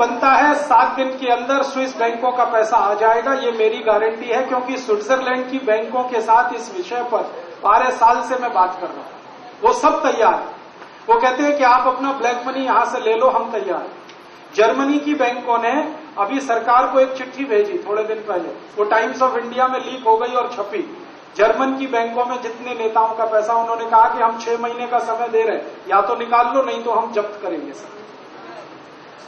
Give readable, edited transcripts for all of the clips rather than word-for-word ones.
बनता है 7 दिन के अंदर स्विस बैंकों का पैसा आ जाएगा, ये मेरी गारंटी है, क्योंकि स्विट्जरलैंड की बैंकों के साथ इस विषय पर 12 साल से मैं बात कर रहा हूं। वो सब तैयार है। वो कहते हैं कि आप अपना ब्लैक मनी यहां से ले लो, हम तैयार हैं। जर्मनी की बैंकों ने अभी सरकार को एक चिट्ठी भेजी थोड़े दिन पहले, वो टाइम्स ऑफ इंडिया में लीक हो गई और छपी। जर्मन की बैंकों में जितने नेताओं का पैसा, उन्होंने कहा कि हम 6 महीने का समय दे रहे हैं, या तो निकाल लो नहीं तो हम जब्त करेंगे सब।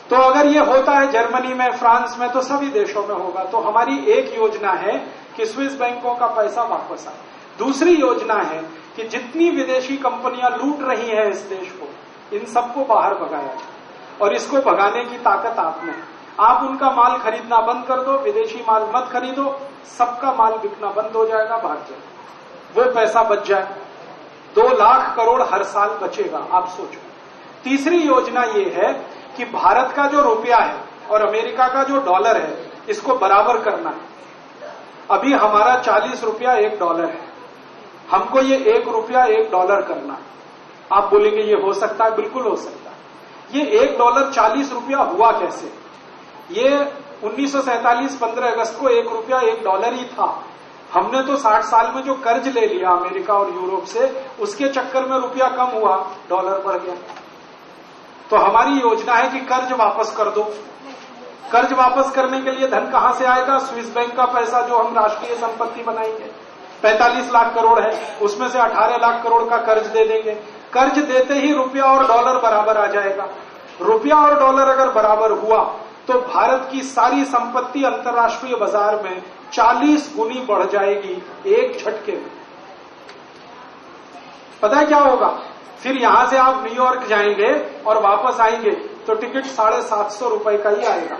तो अगर ये होता है जर्मनी में, फ्रांस में, तो सभी देशों में होगा। तो हमारी एक योजना है कि स्विस बैंकों का पैसा वापस आए। दूसरी योजना है कि जितनी विदेशी कंपनियां लूट रही हैं इस देश को, इन सबको बाहर भगाया जाए, और इसको भगाने की ताकत आप में। आप उनका माल खरीदना बंद कर दो, विदेशी माल मत खरीदो, सबका माल बिकना बंद हो जाएगा, बाहर जाए, वो पैसा बच जाए। 2 लाख करोड़ हर साल बचेगा, आप सोचो। तीसरी योजना ये है कि भारत का जो रुपया है और अमेरिका का जो डॉलर है, इसको बराबर करना है। अभी हमारा 40 रुपया $1 है, हमको ये 1 रुपया $1 करना है। आप बोलेंगे ये हो सकता है, बिल्कुल हो सकता है। ये $1 40 रुपया हुआ कैसे? ये 1947 15 अगस्त को 1 रुपया $1 ही था। हमने तो 60 साल में जो कर्ज ले लिया अमेरिका और यूरोप से, उसके चक्कर में रुपया कम हुआ, डॉलर बढ़ गया। तो हमारी योजना है कि कर्ज वापस कर दो। कर्ज वापस करने के लिए धन कहां से आएगा? स्विस बैंक का पैसा जो हम राष्ट्रीय संपत्ति बनाएंगे, 45 लाख करोड़ है, उसमें से 18 लाख करोड़ का कर्ज दे देंगे। कर्ज देते ही रुपया और डॉलर बराबर आ जाएगा। रुपया और डॉलर अगर बराबर हुआ तो भारत की सारी संपत्ति अंतर्राष्ट्रीय बाजार में 40 गुनी बढ़ जाएगी एक झटके में। पता है क्या होगा? फिर यहां से आप न्यूयॉर्क जाएंगे और वापस आएंगे तो टिकट 750 रुपए का ही आएगा।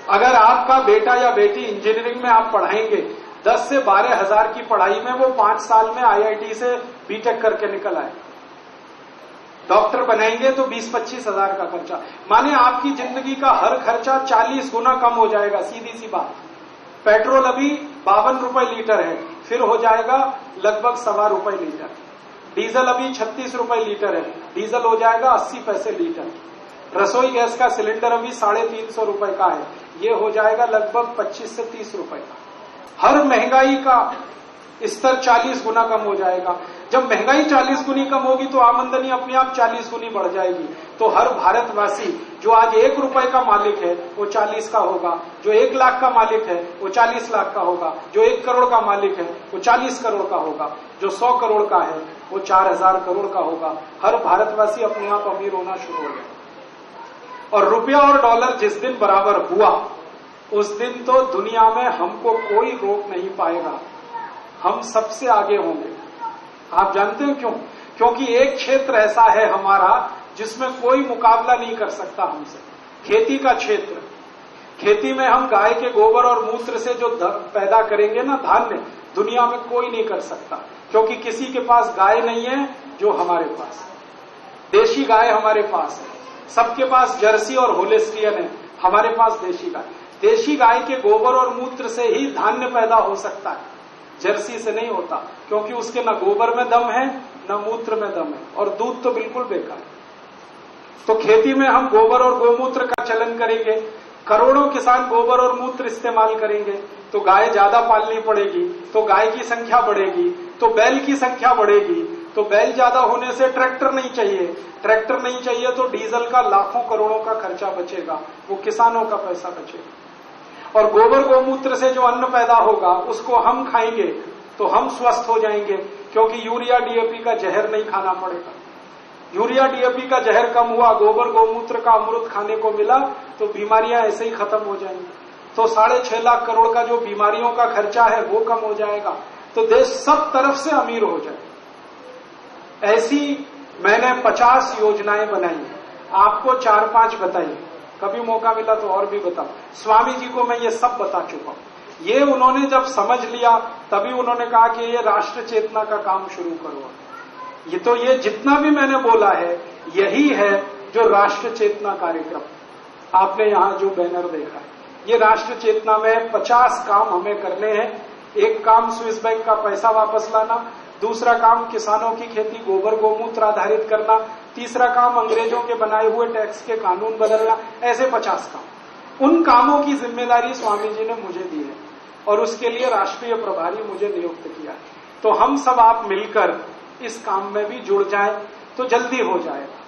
अगर आपका बेटा या बेटी इंजीनियरिंग में आप पढ़ाएंगे, 10 से 12 हजार की पढ़ाई में वो 5 साल में IIT से बीटेक करके निकल आए। डॉक्टर बनाएंगे तो 20-25 हजार का खर्चा, माने आपकी जिंदगी का हर खर्चा 40 गुना कम हो जाएगा। सीधी सी बात। पेट्रोल अभी 52 रुपए लीटर है, फिर हो जाएगा लगभग ₹1.25 लीटर। डीजल अभी 36 रुपए लीटर है, डीजल हो जाएगा 80 पैसे लीटर। रसोई गैस का सिलेंडर अभी 350 रुपए का है, ये हो जाएगा लगभग 25 से 30 रुपए का। हर महंगाई का स्तर 40 गुना कम हो जाएगा। जब महंगाई 40 गुनी कम होगी तो आमदनी अपने आप 40 गुनी बढ़ जाएगी। तो हर भारतवासी जो आज 1 रुपए का मालिक है वो 40 का होगा, जो 1 लाख का मालिक है वो 40 लाख का होगा, जो 1 करोड़ का मालिक है वो 40 करोड़ का होगा, जो 100 करोड़ का है वो 4000 करोड़ का होगा। हर भारतवासी अपने आप अमीर होना शुरू हो गया। और रुपया और डॉलर जिस दिन बराबर हुआ, उस दिन तो दुनिया में हमको कोई रोक नहीं पाएगा, हम सबसे आगे होंगे। आप जानते हैं क्यों? क्योंकि एक क्षेत्र ऐसा है हमारा जिसमें कोई मुकाबला नहीं कर सकता हमसे, खेती का क्षेत्र। खेती में हम गाय के गोबर और मूत्र से जो पैदा करेंगे ना धान्य, दुनिया में कोई नहीं कर सकता, क्योंकि किसी के पास गाय नहीं है जो हमारे पास। देशी गाय हमारे पास है, सबके पास जर्सी और होलिस्टियन है, हमारे पास देशी गाय। देशी गाय के गोबर और मूत्र से ही धान्य पैदा हो सकता है, जर्सी से नहीं होता, क्योंकि उसके न गोबर में दम है न मूत्र में दम है, और दूध तो बिल्कुल बेकार। तो खेती में हम गोबर और गोमूत्र का चलन करेंगे, करोड़ों किसान गोबर और मूत्र इस्तेमाल करेंगे, तो गाय ज्यादा पालनी पड़ेगी, तो गाय की संख्या बढ़ेगी, तो बैल की संख्या बढ़ेगी, तो बैल ज्यादा होने से ट्रैक्टर नहीं चाहिए, ट्रैक्टर नहीं चाहिए तो डीजल का लाखों करोड़ों का खर्चा बचेगा, वो किसानों का पैसा बचेगा। और गोबर गोमूत्र से जो अन्न पैदा होगा उसको हम खाएंगे तो हम स्वस्थ हो जाएंगे, क्योंकि यूरिया DAP का जहर नहीं खाना पड़ेगा। यूरिया DAP का जहर कम हुआ, गोबर गोमूत्र का अमृत खाने को मिला, तो बीमारियां ऐसे ही खत्म हो जाएंगी। तो 6.5 लाख करोड़ का जो बीमारियों का खर्चा है वो कम हो जाएगा, तो देश सब तरफ से अमीर हो जाएगा। ऐसी मैंने 50 योजनाएं बनाई, आपको 4-5 बताई, कभी मौका मिला तो और भी बताओ। स्वामी जी को मैं ये सब बता चुका हूं। ये उन्होंने जब समझ लिया तभी उन्होंने कहा कि ये राष्ट्र चेतना का काम शुरू करो। ये जितना भी मैंने बोला है यही है जो राष्ट्र चेतना कार्यक्रम। आपने यहां जो बैनर देखा है, ये राष्ट्र चेतना में 50 काम हमें करने हैं। एक काम स्विस बैंक का पैसा वापस लाना, दूसरा काम किसानों की खेती गोबर गोमूत्र आधारित करना, तीसरा काम अंग्रेजों के बनाए हुए टैक्स के कानून बदलना, ऐसे 50 काम। उन कामों की जिम्मेदारी स्वामी जी ने मुझे दी है और उसके लिए राष्ट्रीय प्रभारी मुझे नियुक्त किया है। तो हम सब आप मिलकर इस काम में भी जुड़ जाएं तो जल्दी हो जाएगा।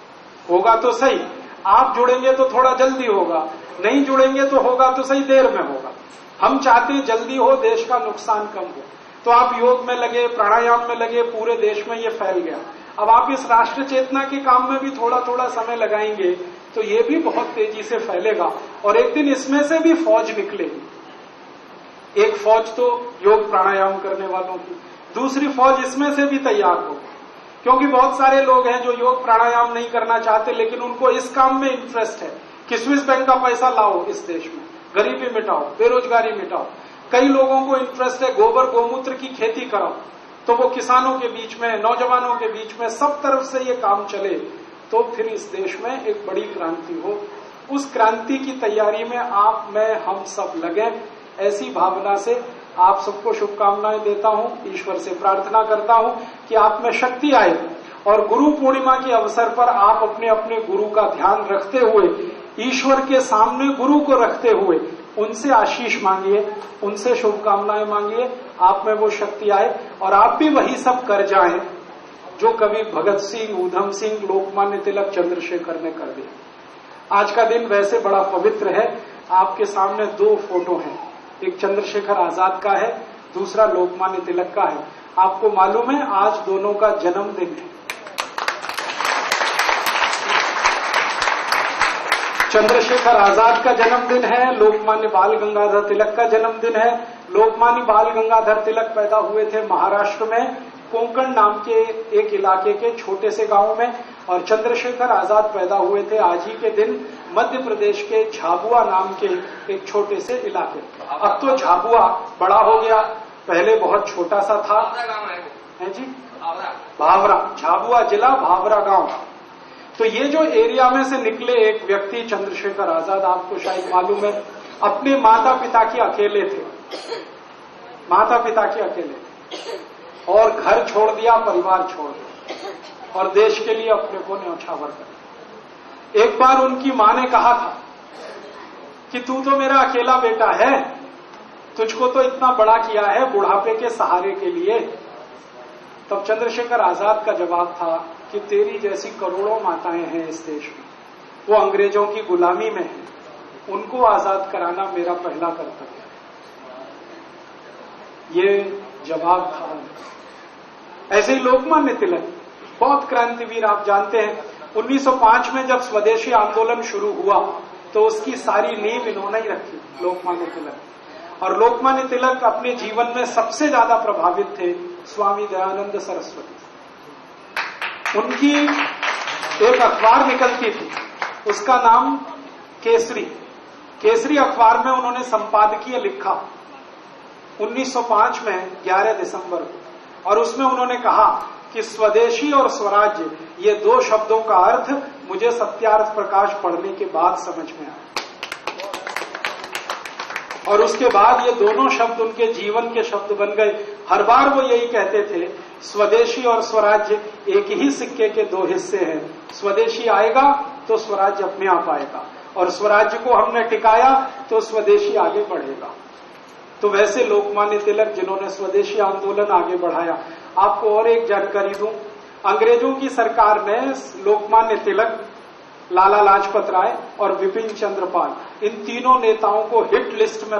होगा तो सही, आप जुड़ेंगे तो थोड़ा जल्दी होगा, नहीं जुड़ेंगे तो होगा तो सही देर में होगा। हम चाहते हैं जल्दी हो, देश का नुकसान कम हो। तो आप योग में लगे, प्राणायाम में लगे, पूरे देश में ये फैल गया। अब आप इस राष्ट्र चेतना के काम में भी थोड़ा थोड़ा समय लगाएंगे तो ये भी बहुत तेजी से फैलेगा और एक दिन इसमें से भी फौज निकलेगी। एक फौज तो योग प्राणायाम करने वालों की, दूसरी फौज इसमें से भी तैयार होगी। क्योंकि बहुत सारे लोग हैं जो योग प्राणायाम नहीं करना चाहते, लेकिन उनको इस काम में इंटरेस्ट है कि स्विस बैंक का पैसा लाओ इस देश में, गरीबी मिटाओ, बेरोजगारी मिटाओ। कई लोगों को इंटरेस्ट है गोबर गोमूत्र की खेती कराओ, तो वो किसानों के बीच में, नौजवानों के बीच में, सब तरफ से ये काम चले तो फिर इस देश में एक बड़ी क्रांति हो। उस क्रांति की तैयारी में आप, मैं, हम सब लगे। ऐसी भावना से आप सबको शुभकामनाएं देता हूं, ईश्वर से प्रार्थना करता हूं कि आप में शक्ति आए और गुरु पूर्णिमा के अवसर पर आप अपने अपने गुरु का ध्यान रखते हुए, ईश्वर के सामने गुरु को रखते हुए उनसे आशीष मांगिए, उनसे शुभकामनाएं मांगिए, आप में वो शक्ति आए और आप भी वही सब कर जाएं जो कवि भगत सिंह, ऊधम सिंह, लोकमान्य तिलक, चंद्रशेखर ने कर दिया। आज का दिन वैसे बड़ा पवित्र है। आपके सामने 2 फोटो हैं, एक चंद्रशेखर आजाद का है, दूसरा लोकमान्य तिलक का है। आपको मालूम है आज दोनों का जन्मदिन है। चंद्रशेखर आजाद का जन्मदिन है, लोकमान्य बाल गंगाधर तिलक का जन्मदिन है। लोकमान्य बाल गंगाधर तिलक पैदा हुए थे महाराष्ट्र में कोंकण नाम के एक इलाके के छोटे से गांव में, और चंद्रशेखर आजाद पैदा हुए थे आज ही के दिन मध्य प्रदेश के झाबुआ नाम के एक छोटे से इलाके। अब तो झाबुआ बड़ा हो गया, पहले बहुत छोटा सा था। है जी, भावरा, झाबुआ जिला, भावरा गांव। तो ये जो एरिया में से निकले एक व्यक्ति चंद्रशेखर आजाद, आपको शायद मालूम है, अपने माता पिता के अकेले थे, माता पिता के अकेले, और घर छोड़ दिया, परिवार छोड़ दिया और देश के लिए अपने को न्यौछावर कर। एक बार उनकी मां ने कहा था कि तू तो मेरा अकेला बेटा है, तुझको तो इतना बड़ा किया है बुढ़ापे के सहारे के लिए। तब चंद्रशेखर आजाद का जवाब था कि तेरी जैसी करोड़ों माताएं हैं इस देश में, वो अंग्रेजों की गुलामी में हैं, उनको आजाद कराना मेरा पहला कर्तव्य है। ये जवाब था। ऐसे ही लोकमान्य तिलक बहुत क्रांतिवीर, आप जानते हैं 1905 में जब स्वदेशी आंदोलन शुरू हुआ तो उसकी सारी नींव इन्होंने ही रखी, लोकमान्य तिलक। और लोकमान्य तिलक अपने जीवन में सबसे ज्यादा प्रभावित थे स्वामी दयानंद सरस्वती। उनकी एक अखबार निकलती थी, उसका नाम केसरी। केसरी अखबार में उन्होंने संपादकीय लिखा 1905 में 11 दिसंबर को, और उसमें उन्होंने कहा कि स्वदेशी और स्वराज्य, ये 2 शब्दों का अर्थ मुझे सत्यार्थ प्रकाश पढ़ने के बाद समझ में आया। और उसके बाद ये दोनों शब्द उनके जीवन के शब्द बन गए। हर बार वो यही कहते थे, स्वदेशी और स्वराज्य एक ही सिक्के के 2 हिस्से हैं, स्वदेशी आएगा तो स्वराज्य अपने आप आएगा, और स्वराज्य को हमने टिकाया तो स्वदेशी आगे बढ़ेगा। तो वैसे लोकमान्य तिलक जिन्होंने स्वदेशी आंदोलन आगे बढ़ाया। आपको और एक जानकारी दूं, अंग्रेजों की सरकार ने लोकमान्य तिलक, लाला लाजपत राय और विपिन चंद्र पाल, इन तीनों नेताओं को हिट लिस्ट में